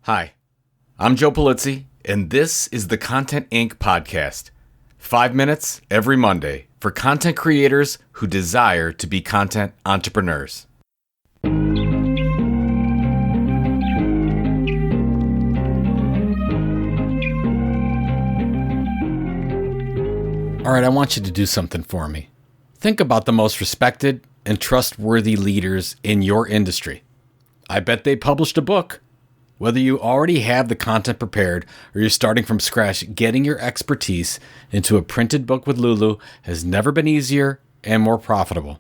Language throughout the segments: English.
Hi, I'm Joe Polizzi, and this is the Content Inc. podcast. 5 minutes every Monday for content creators who desire to be content entrepreneurs. All right, I want you to do something for me. Think about the most respected and trustworthy leaders in your industry. I bet they published a book. Whether you already have the content prepared or you're starting from scratch, getting your expertise into a printed book with Lulu has never been easier and more profitable.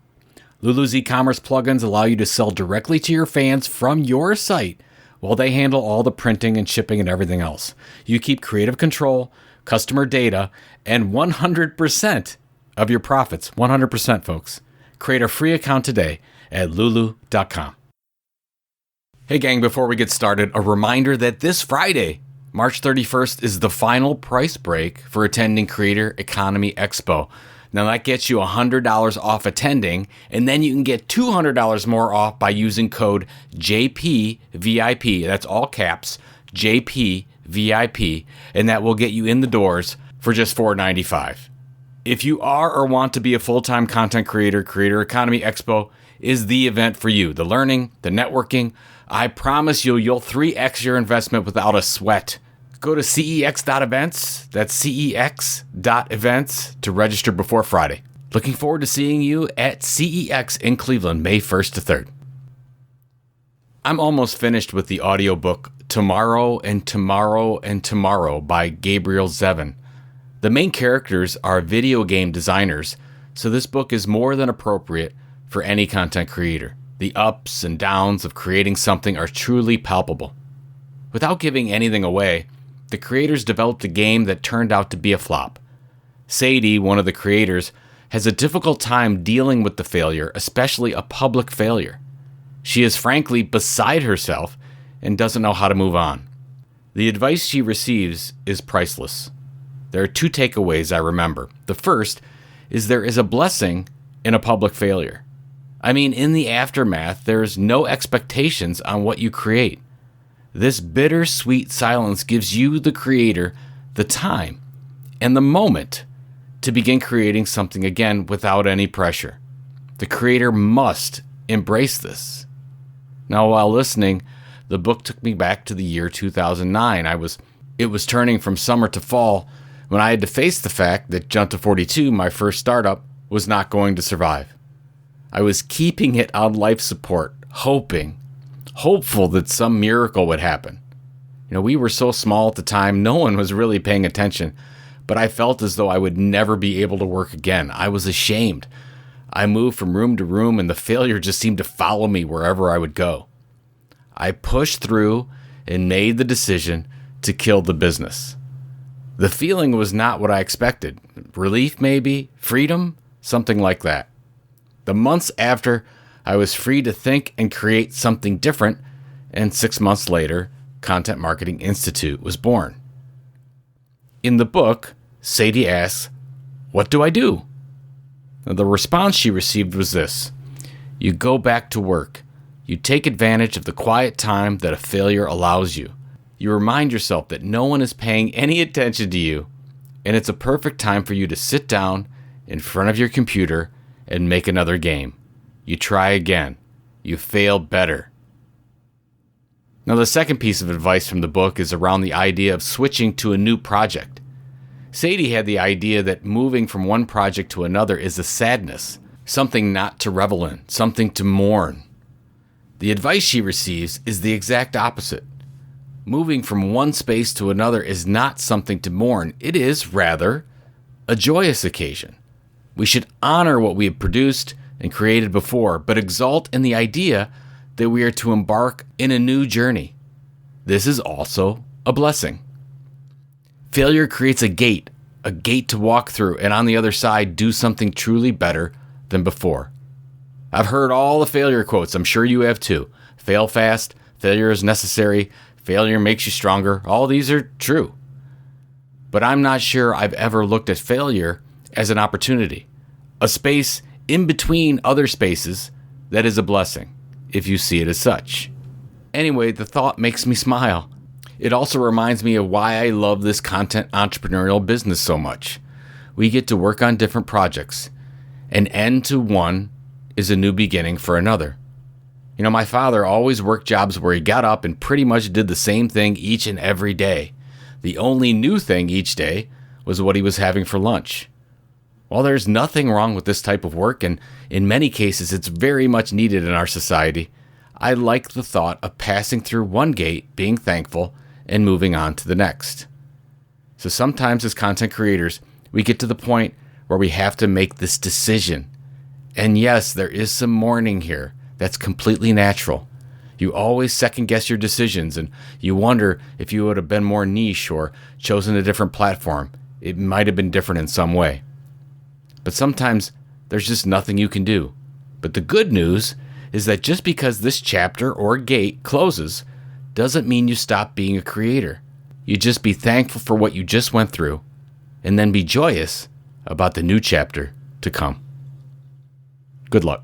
Lulu's e-commerce plugins allow you to sell directly to your fans from your site while they handle all the printing and shipping and everything else. You keep creative control, customer data, and 100% of your profits. 100%, folks. Create a free account today at lulu.com. Hey gang, before we get started, a reminder that this Friday, March 31st, is the final price break for attending Creator Economy Expo. Now that gets you $100 off attending, and then you can get $200 more off by using code JPVIP. That's all caps, JPVIP, and that will get you in the doors for just $4.95. If you are or want to be a full-time content creator, Creator Economy Expo is the event for you. The learning, the networking. I promise you'll 3x your investment without a sweat. Go to cex.events, that's cex.events, to register before Friday. Looking forward to seeing you at CEX in Cleveland, May 1st to 3rd. I'm almost finished with the audiobook Tomorrow and Tomorrow and Tomorrow by Gabriel Zevin. The main characters are video game designers, so this book is more than appropriate for any content creator. The ups and downs of creating something are truly palpable. Without giving anything away, the creators developed a game that turned out to be a flop. Sadie, one of the creators, has a difficult time dealing with the failure, especially a public failure. She is frankly beside herself and doesn't know how to move on. The advice she receives is priceless. There are 2 takeaways I remember. The first is there is a blessing in a public failure. I mean, in the aftermath, there's no expectations on what you create. This bittersweet silence gives you, the creator, the time and the moment to begin creating something again without any pressure. The creator must embrace this. Now, while listening, the book took me back to the year 2009. It was turning from summer to fall when I had to face the fact that Junta 42, my first startup, was not going to survive. I was keeping it on life support, hopeful that some miracle would happen. We were so small at the time, no one was really paying attention, but I felt as though I would never be able to work again. I was ashamed. I moved from room to room, and the failure just seemed to follow me wherever I would go. I pushed through and made the decision to kill the business. The feeling was not what I expected. Relief, maybe? Freedom? Something like that. The months after, I was free to think and create something different, and 6 months later, Content Marketing Institute was born. In the book, Sadie asks, "What do I do?" Now, the response she received was this: you go back to work. You take advantage of the quiet time that a failure allows you. You remind yourself that no one is paying any attention to you, and it's a perfect time for you to sit down in front of your computer and make another game. You try again. You fail better. Now, the second piece of advice from the book is around the idea of switching to a new project. Sadie had the idea that moving from one project to another is a sadness, something not to revel in, something to mourn. The advice she receives is the exact opposite. Moving from one space to another is not something to mourn. It is, rather, a joyous occasion. We should honor what we have produced and created before, but exult in the idea that we are to embark in a new journey. This is also a blessing. Failure creates a gate to walk through, and on the other side, do something truly better than before. I've heard all the failure quotes. I'm sure you have too. Fail fast, failure is necessary, failure makes you stronger. All these are true. But I'm not sure I've ever looked at failure as an opportunity, a space in between other spaces that is a blessing, if you see it as such. Anyway, the thought makes me smile. It also reminds me of why I love this content entrepreneurial business so much. We get to work on different projects. An end to one is a new beginning for another. You know, my father always worked jobs where he got up and pretty much did the same thing each and every day. The only new thing each day was what he was having for lunch. While there's nothing wrong with this type of work, and in many cases it's very much needed in our society, I like the thought of passing through one gate, being thankful, and moving on to the next. So sometimes as content creators, we get to the point where we have to make this decision. And yes, there is some mourning here. That's completely natural. You always second guess your decisions, and you wonder if you would have been more niche or chosen a different platform. It might have been different in some way. But sometimes there's just nothing you can do. But the good news is that just because this chapter or gate closes doesn't mean you stop being a creator. You just be thankful for what you just went through, and then be joyous about the new chapter to come. Good luck.